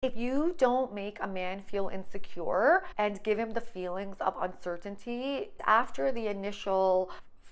If you don't make a man feel insecure and give him the feelings of uncertainty after the initial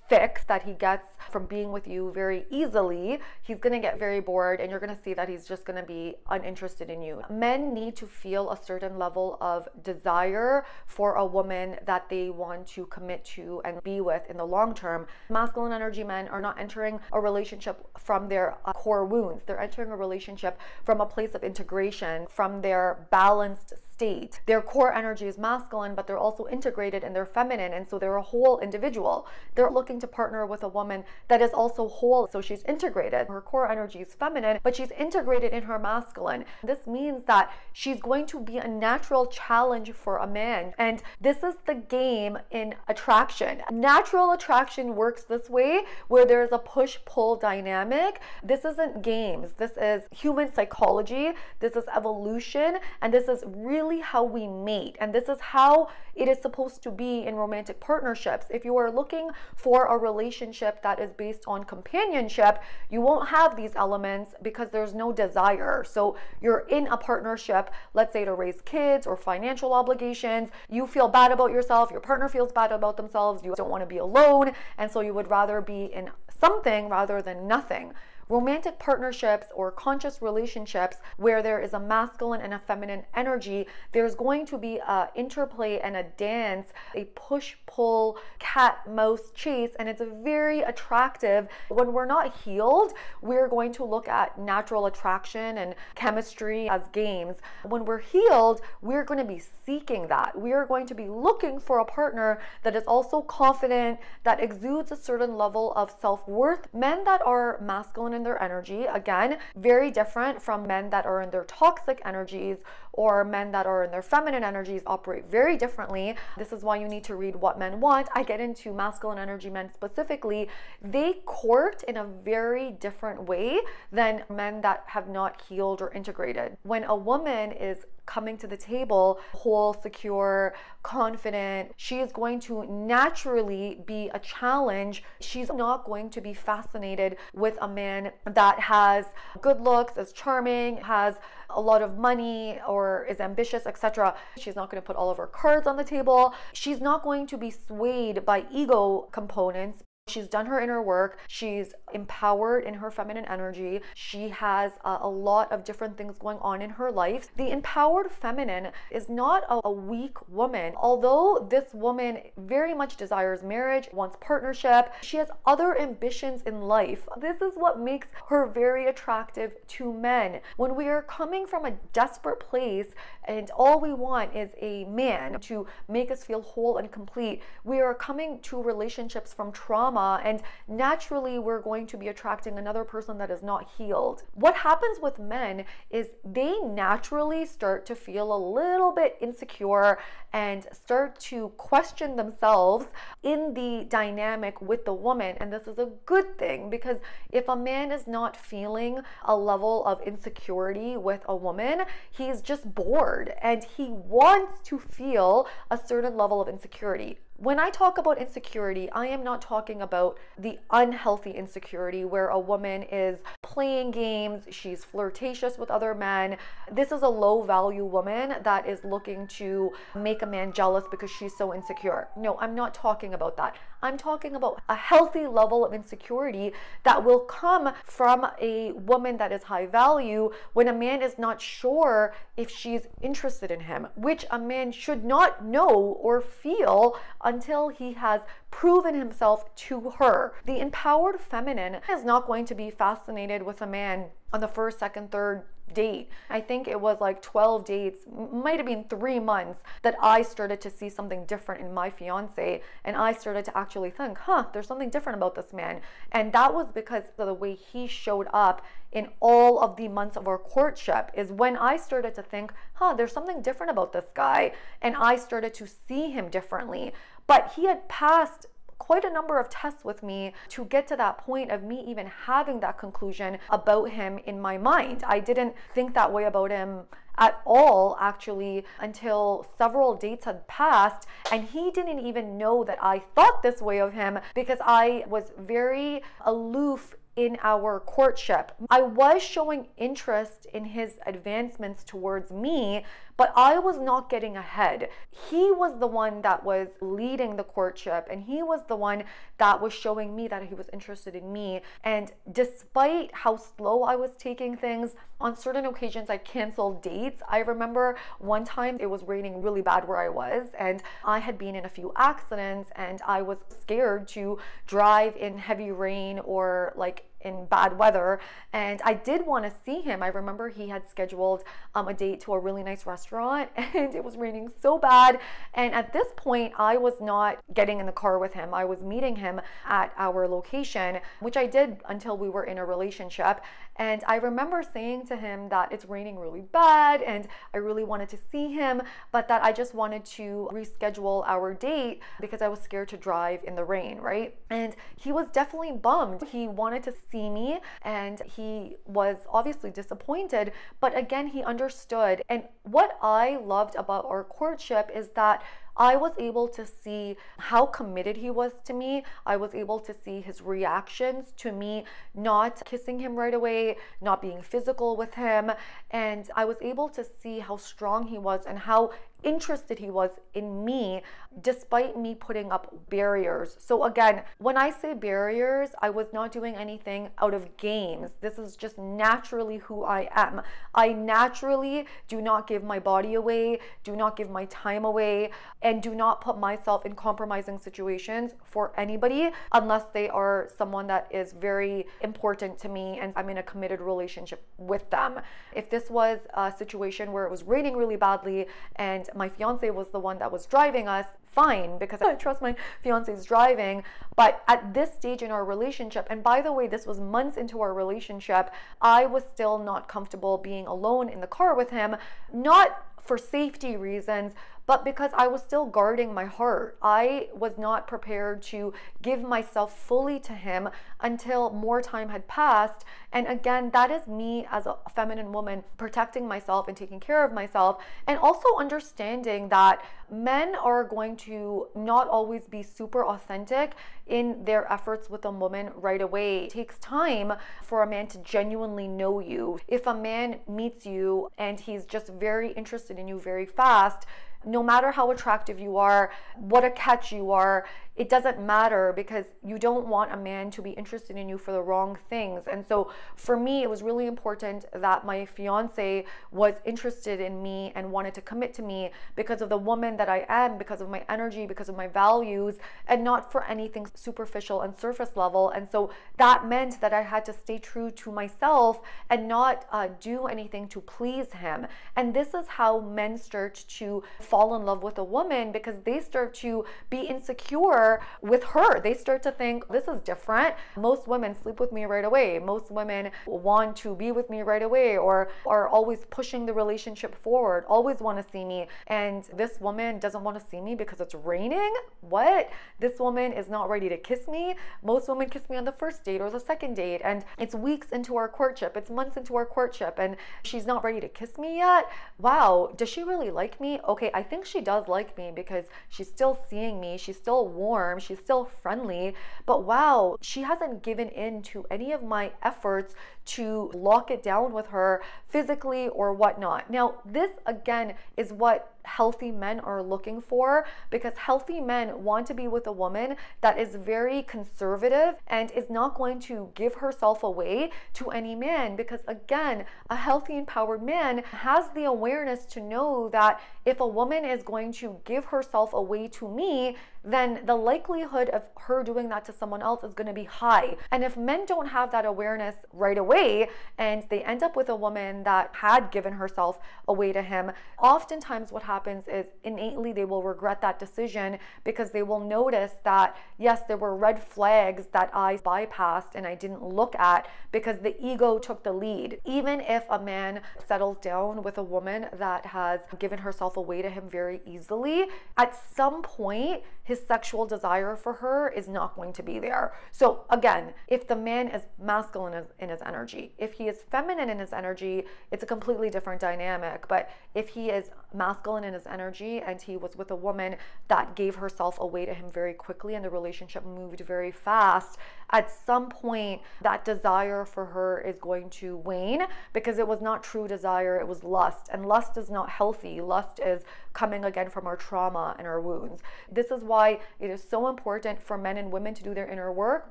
fix that he gets from being with you very easily, he's going to get very bored and you're going to see that he's just going to be uninterested in you. Men need to feel a certain level of desire for a woman that they want to commit to and be with in the long term. Masculine energy men are not entering a relationship from their core wounds. They're entering a relationship from a place of integration, from their balanced state. Their core energy is masculine, but they're also integrated in their feminine, and so they're a whole individual. They're looking to partner with a woman that is also whole, so she's integrated. Her core energy is feminine, but she's integrated in her masculine. This means that she's going to be a natural challenge for a man, and this is the game in attraction. Natural attraction works this way, where there's a push-pull dynamic. This isn't games. This is human psychology. This is evolution, and this is really how we mate, and this is how it is supposed to be in romantic partnerships. If you are looking for a relationship that is based on companionship, you won't have these elements because there's no desire. So you're in a partnership, let's say to raise kids or financial obligations. You feel bad about yourself, your partner feels bad about themselves, you don't want to be alone, and so you would rather be in something rather than nothing. Romantic partnerships or conscious relationships where there is a masculine and a feminine energy, there's going to be an interplay and a dance, a push-pull, cat-mouse chase, and it's very attractive. When we're not healed, we're going to look at natural attraction and chemistry as games. When we're healed, we're going to be seeking that. We are going to be looking for a partner that is also confident, that exudes a certain level of self-worth. Men that are masculine in their energy, again, very different from men that are in their toxic energies, or men that are in their feminine energies operate very differently. This is why you need to read What Men Want. I get into masculine energy men specifically. They court in a very different way than men that have not healed or integrated. When a woman is coming to the table whole, secure, confident, she is going to naturally be a challenge. She's not going to be fascinated with a man that has good looks, is charming, has a lot of money, or is ambitious, etc. She's not going to put all of her cards on the table. She's not going to be swayed by ego components. She's done her inner work. She's empowered in her feminine energy. She has a lot of different things going on in her life. The empowered feminine is not a weak woman. Although this woman very much desires marriage, wants partnership, she has other ambitions in life. This is what makes her very attractive to men. When we are coming from a desperate place and all we want is a man to make us feel whole and complete, we are coming to relationships from trauma, and naturally we're going to be attracting another person that is not healed. What happens with men is they naturally start to feel a little bit insecure and start to question themselves in the dynamic with the woman, and this is a good thing, because if a man is not feeling a level of insecurity with a woman, he's just bored and he wants to feel a certain level of insecurity. When I talk about insecurity, I am not talking about the unhealthy insecurity where a woman is playing games, she's flirtatious with other men. This is a low value woman that is looking to make a man jealous because she's so insecure. No, I'm not talking about that. I'm talking about a healthy level of insecurity that will come from a woman that is high value when a man is not sure if she's interested in him, which a man should not know or feel until he has proven himself to her. The empowered feminine is not going to be fascinated with a man on the first, second, third date. I think it was like 12 dates, might have been 3 months, that I started to see something different in my fiance, and I started to actually think, there's something different about this man. And that was because of the way he showed up in all of the months of our courtship, is when I started to think, there's something different about this guy, and I started to see him differently. But he had passed quite a number of tests with me to get to that point of me even having that conclusion about him in my mind. I didn't think that way about him at all, actually, until several dates had passed, and he didn't even know that I thought this way of him because I was very aloof in our courtship. I was showing interest in his advancements towards me, but I was not getting ahead. He was the one that was leading the courtship, and he was the one that was showing me that he was interested in me. And despite how slow I was taking things, on certain occasions I canceled dates. I remember one time it was raining really bad where I was, and I had been in a few accidents, and I was scared to drive in heavy rain or like in bad weather, and I did want to see him. I remember he had scheduled a date to a really nice restaurant, and it was raining so bad, and at this point I was not getting in the car with him. I was meeting him at our location, which I did until we were in a relationship. And I remember saying to him that it's raining really bad and I really wanted to see him, but that I just wanted to reschedule our date because I was scared to drive in the rain, right? And he was definitely bummed. He wanted to see me and he was obviously disappointed, but again, he understood. And what I loved about our courtship is that I was able to see how committed he was to me. I was able to see his reactions to me not kissing him right away, not being physical with him. And I was able to see how strong he was and how interested he was in me despite me putting up barriers. So again, when I say barriers, I was not doing anything out of games. This is just naturally who I am. I naturally do not give my body away, do not give my time away, and do not put myself in compromising situations for anybody unless they are someone that is very important to me and I'm in a committed relationship with them. If this was a situation where it was raining really badly and my fiance was the one that was driving us, fine, because I trust my fiance's driving. But at this stage in our relationship, and by the way, this was months into our relationship, I was still not comfortable being alone in the car with him, not for safety reasons, but because I was still guarding my heart. I was not prepared to give myself fully to him until more time had passed. And again, that is me as a feminine woman protecting myself and taking care of myself, and also understanding that men are going to not always be super authentic in their efforts with a woman right away. It takes time for a man to genuinely know you. If a man meets you and he's just very interested in you very fast, no matter how attractive you are, what a catch you are, it doesn't matter, because you don't want a man to be interested in you for the wrong things. And so for me, it was really important that my fiance was interested in me and wanted to commit to me because of the woman that I am, because of my energy, because of my values, and not for anything superficial and surface level. And so that meant that I had to stay true to myself and not do anything to please him. And this is how men start to fall in love with a woman, because they start to be insecure with her. They start to think, this is different. Most women sleep with me right away. Most women want to be with me right away, or are always pushing the relationship forward, always want to see me. And this woman doesn't want to see me because it's raining? What? This woman is not ready to kiss me? Most women kiss me on the first date or the second date, and it's weeks into our courtship, it's months into our courtship, and she's not ready to kiss me yet? Wow, does she really like me? Okay, I think she does like me because she's still seeing me, she's still warm, she's still friendly, but wow, she hasn't given in to any of my efforts to lock it down with her physically or whatnot. Now, this again is what healthy men are looking for, because healthy men want to be with a woman that is very conservative and is not going to give herself away to any man, because again, a healthy, empowered man has the awareness to know that if a woman is going to give herself away to me, then the likelihood of her doing that to someone else is going to be high. And if men don't have that awareness right away and they end up with a woman that had given herself away to him, oftentimes what happens is innately they will regret that decision, because they will notice that yes, there were red flags that I bypassed and I didn't look at because the ego took the lead. Even if a man settles down with a woman that has given herself away to him very easily, at some point his sexual desire for her is not going to be there. So again, if the man is masculine in his energy, if he is feminine in his energy, it's a completely different dynamic. But if he is masculine in his energy and he was with a woman that gave herself away to him very quickly and the relationship moved very fast, at some point that desire for her is going to wane, because it was not true desire, it was lust, and lust is not healthy. Lust is coming again from our trauma and our wounds. This is why it is so important for men and women to do their inner work,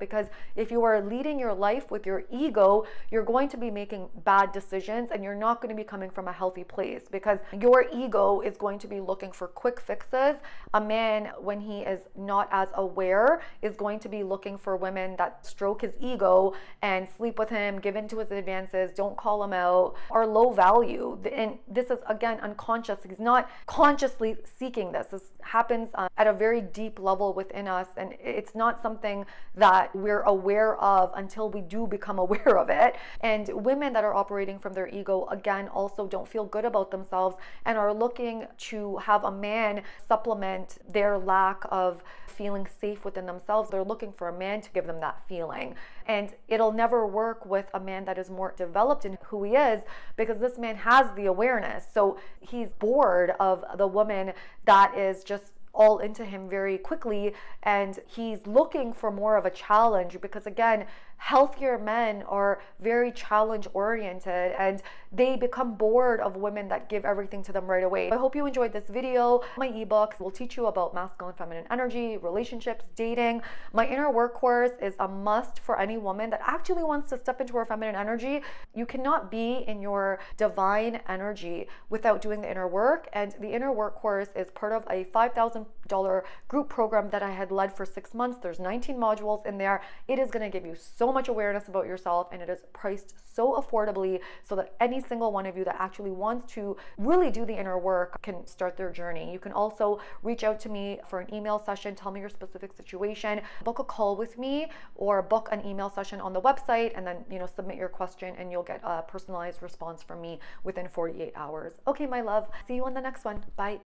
because if you are leading your life with your ego, you're going to be making bad decisions and you're not going to be coming from a healthy place, because your ego is going to be looking for quick fixes. A man, when he is not as aware, is going to be looking for women that stroke his ego and sleep with him, give in to his advances, don't call him out, are low value. And this is again unconscious. He's not consciously seeking this. This happens at a very deep level within us, and it's not something that we're aware of until we do become aware of it. And women that are operating from their ego, again, also don't feel good about themselves and are looking to have a man supplement their lack of feeling safe within themselves. They're looking for a man to give them that feeling. And it'll never work with a man that is more developed in who he is, because this man has the awareness. So he's bored of the woman that is just all into him very quickly, and he's looking for more of a challenge, because again, healthier men are very challenge oriented and they become bored of women that give everything to them right away. I hope you enjoyed this video. My ebooks will teach you about masculine, feminine energy, relationships, dating. My inner work course is a must for any woman that actually wants to step into her feminine energy. You cannot be in your divine energy without doing the inner work, and the inner work course is part of a $5,000 group program that I had led for 6 months. There's 19 modules in there. It is going to give you so much awareness about yourself, and it is priced so affordably so that any single one of you that actually wants to really do the inner work can start their journey. You can also reach out to me for an email session, tell me your specific situation, book a call with me, or book an email session on the website, and then submit your question and you'll get a personalized response from me within 48 hours. Okay, my love, see you on the next one. Bye.